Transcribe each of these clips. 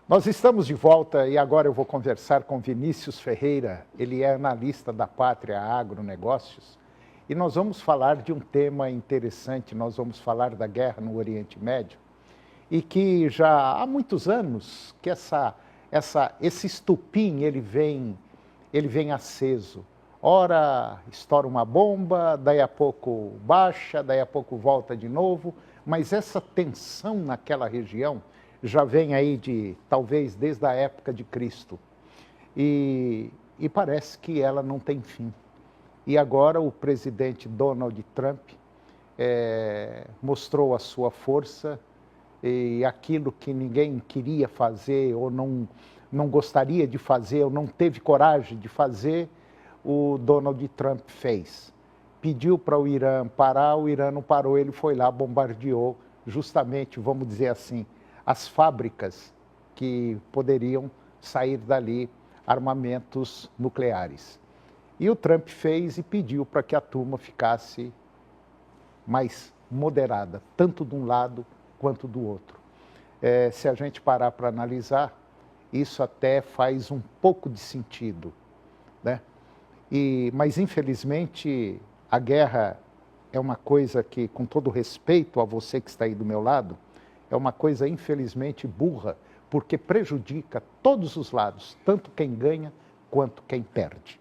Nós estamos de volta e agora eu vou conversar com Vinícius Ferreira. Ele é analista da Pátria Agronegócios e nós vamos falar de um tema interessante. Nós vamos falar da guerra no Oriente Médio e que já há muitos anos que esse estupim ele vem aceso. Ora estoura uma bomba, daí a pouco baixa, daí a pouco volta de novo, mas essa tensão naquela região já vem aí talvez desde a época de Cristo. E parece que ela não tem fim. E agora o presidente Donald Trump mostrou a sua força e aquilo que ninguém queria fazer ou não gostaria de fazer ou não teve coragem de fazer, o Donald Trump fez. Pediu para o Irã parar, o Irã não parou, ele foi lá, bombardeou justamente, vamos dizer assim, as fábricas que poderiam sair dali armamentos nucleares. E o Trump fez e pediu para que a turma ficasse mais moderada, tanto de um lado quanto do outro. Se a gente parar para analisar, isso até faz um pouco de sentido, né? Mas, infelizmente, a guerra é uma coisa que, com todo respeito a você que está aí do meu lado, é uma coisa, infelizmente, burra, porque prejudica todos os lados, tanto quem ganha quanto quem perde.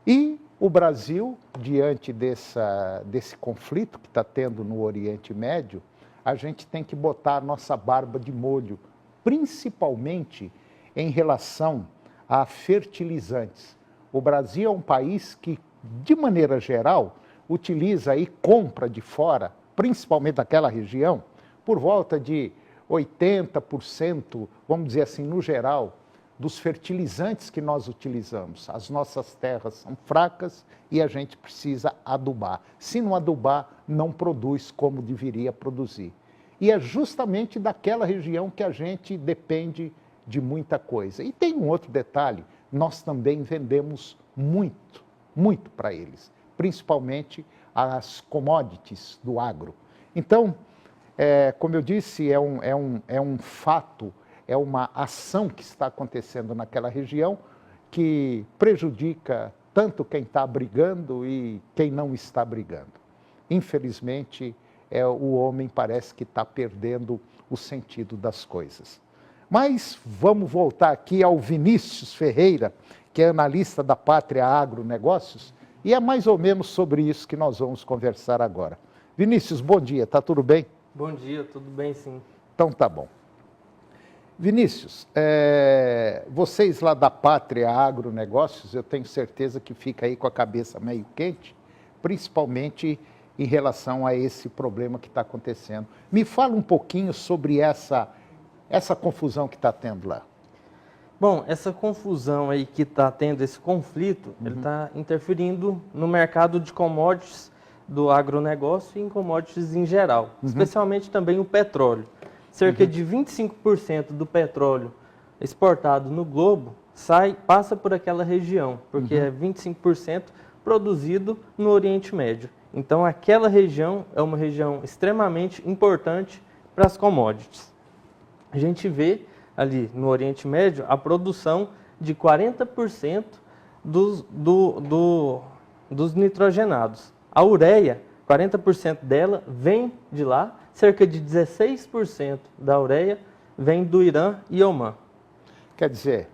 E o Brasil, diante desse conflito que está tendo no Oriente Médio, a gente tem que botar a nossa barba de molho, principalmente em relação a fertilizantes. O Brasil é um país que, de maneira geral, utiliza e compra de fora, principalmente daquela região, por volta de 80%, vamos dizer assim, no geral, dos fertilizantes que nós utilizamos. As nossas terras são fracas e a gente precisa adubar. Se não adubar, não produz como deveria produzir. E é justamente daquela região que a gente depende de muita coisa. E tem um outro detalhe, nós também vendemos muito para eles, principalmente as commodities do agro. Então, como eu disse, é um fato, é uma ação que está acontecendo naquela região que prejudica tanto quem está brigando e quem não está brigando. Infelizmente, o homem parece que está perdendo o sentido das coisas. Mas vamos voltar aqui ao Vinícius Ferreira, que é analista da Pátria Agronegócios, e é mais ou menos sobre isso que nós vamos conversar agora. Vinícius, bom dia, tá tudo bem? Bom dia, tudo bem sim. Então tá bom. Vinícius, vocês lá da Pátria Agronegócios, eu tenho certeza que fica aí com a cabeça meio quente, principalmente em relação a esse problema que está acontecendo. Me fala um pouquinho sobre essa confusão que está tendo lá. Bom, essa confusão aí que está tendo, esse conflito, ele está interferindo no mercado de commodities do agronegócio e em commodities em geral, especialmente também o petróleo. Cerca de 25% do petróleo exportado no globo passa por aquela região, porque é 25% produzido no Oriente Médio. Então, aquela região é uma região extremamente importante para as commodities. A gente vê ali no Oriente Médio a produção de 40% dos nitrogenados. A ureia, 40% dela vem de lá, cerca de 16% da ureia vem do Irã e Omã. Quer dizer,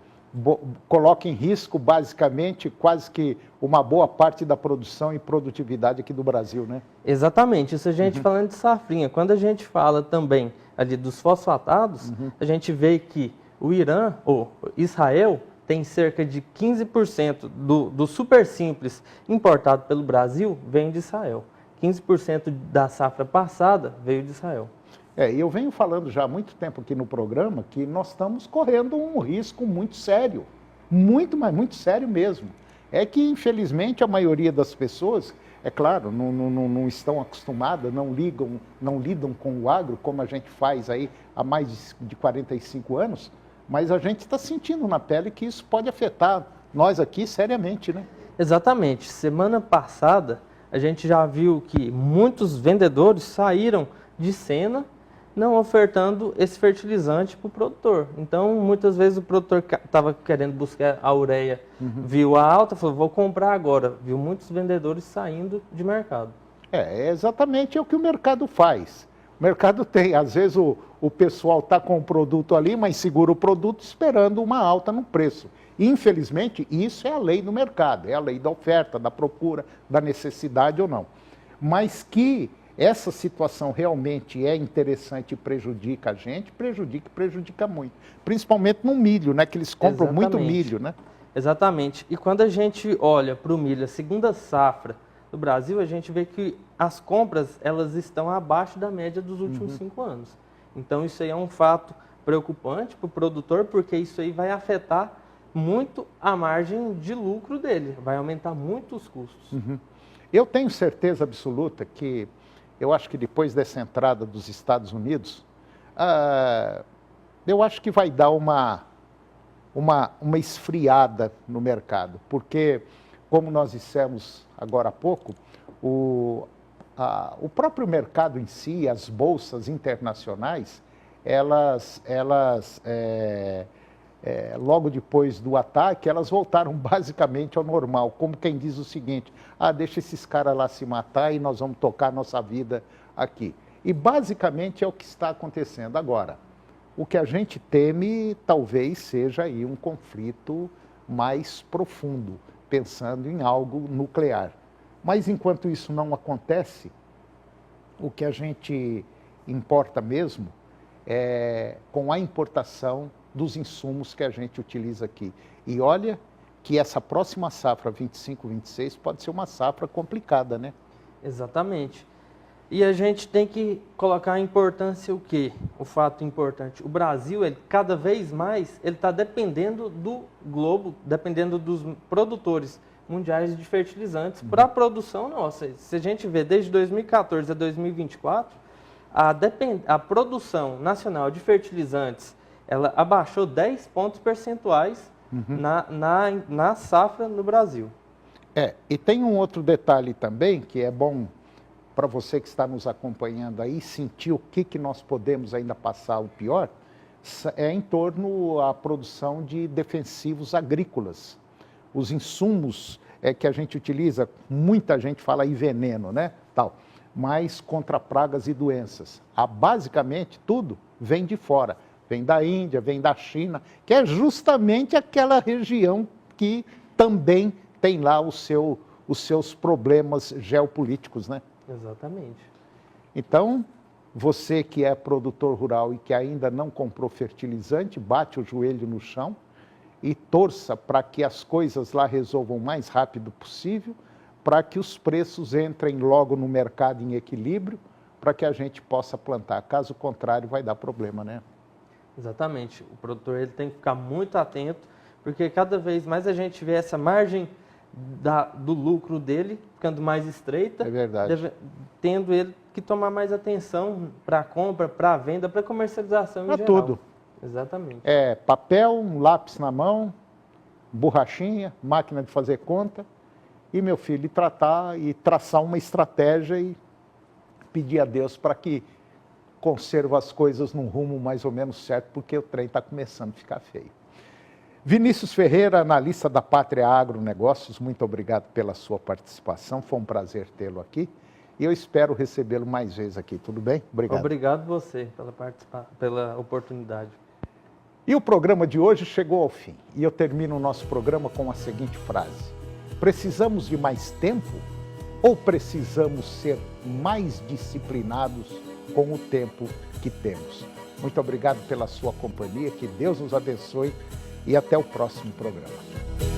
coloca em risco basicamente quase que uma boa parte da produção e produtividade aqui do Brasil, né? Exatamente, isso a gente falando de safrinha. Quando a gente fala também ali dos fosfatados, a gente vê que o Irã, ou Israel, tem cerca de 15% do super simples importado pelo Brasil vem de Israel. 15% da safra passada veio de Israel. Eu venho falando já há muito tempo aqui no programa que nós estamos correndo um risco muito sério, mas muito sério mesmo. É que, infelizmente, a maioria das pessoas, é claro, não estão acostumadas, não lidam com o agro, como a gente faz aí há mais de 45 anos, mas a gente está sentindo na pele que isso pode afetar nós aqui seriamente, né? Exatamente. Semana passada, a gente já viu que muitos vendedores saíram de cena não ofertando esse fertilizante para o produtor. Então, muitas vezes o produtor estava querendo buscar a ureia, viu a alta, falou, vou comprar agora. Viu muitos vendedores saindo de mercado. É exatamente o que o mercado faz. O mercado tem, às vezes o pessoal está com o produto ali, mas segura o produto esperando uma alta no preço. Infelizmente, isso é a lei do mercado, é a lei da oferta, da procura, da necessidade ou não. Mas que essa situação realmente é interessante e prejudica a gente, prejudica muito. Principalmente no milho, né? Que eles compram muito milho, né? Exatamente. E quando a gente olha para o milho, a segunda safra do Brasil, a gente vê que as compras, elas estão abaixo da média dos últimos 5 anos. Então, isso aí é um fato preocupante para o produtor, porque isso aí vai afetar muito a margem de lucro dele, vai aumentar muito os custos. Eu tenho certeza absoluta que, eu acho que depois dessa entrada dos Estados Unidos, eu acho que vai dar uma esfriada no mercado, porque, como nós dissemos agora há pouco, o próprio mercado em si, as bolsas internacionais, elas logo depois do ataque, elas voltaram basicamente ao normal, como quem diz o seguinte, deixa esses caras lá se matar e nós vamos tocar a nossa vida aqui. E basicamente é o que está acontecendo agora. O que a gente teme talvez seja aí um conflito mais profundo, pensando em algo nuclear. Mas enquanto isso não acontece, o que a gente importa mesmo é com a importação dos insumos que a gente utiliza aqui. E olha que essa próxima safra 25-26 pode ser uma safra complicada, né? Exatamente. E a gente tem que colocar a importância o quê? O fato importante. O Brasil, ele, cada vez mais, ele está dependendo do globo, dependendo dos produtores mundiais de fertilizantes para a produção nossa. Se a gente vê desde 2014 a 2024, a produção nacional de fertilizantes, ela abaixou 10 pontos percentuais na safra no Brasil. E tem um outro detalhe também, que é bom para você que está nos acompanhando aí, sentir o que nós podemos ainda passar o pior, é em torno à produção de defensivos agrícolas. Os insumos que a gente utiliza, muita gente fala aí veneno, né? Tal, mas contra pragas e doenças. Basicamente tudo vem de fora. Vem da Índia, vem da China, que é justamente aquela região que também tem lá os seus problemas geopolíticos, né? Exatamente. Então, você que é produtor rural e que ainda não comprou fertilizante, bate o joelho no chão e torça para que as coisas lá resolvam o mais rápido possível, para que os preços entrem logo no mercado em equilíbrio, para que a gente possa plantar. Caso contrário, vai dar problema, né? Exatamente. O produtor ele tem que ficar muito atento, porque cada vez mais a gente vê essa margem do lucro dele ficando mais estreita. É verdade. Tendo ele que tomar mais atenção para a compra, para a venda, para a comercialização em geral. Tudo. Exatamente. Papel, um lápis na mão, borrachinha, máquina de fazer conta, e meu filho, tratar e traçar uma estratégia e pedir a Deus para que conserve as coisas num rumo mais ou menos certo, porque o trem está começando a ficar feio. Vinícius Ferreira, analista da Pátria Agronegócios, muito obrigado pela sua participação, foi um prazer tê-lo aqui e eu espero recebê-lo mais vezes aqui, tudo bem? Obrigado. Obrigado você pela oportunidade. E o programa de hoje chegou ao fim e eu termino o nosso programa com a seguinte frase: precisamos de mais tempo ou precisamos ser mais disciplinados com o tempo que temos? Muito obrigado pela sua companhia, que Deus nos abençoe e até o próximo programa.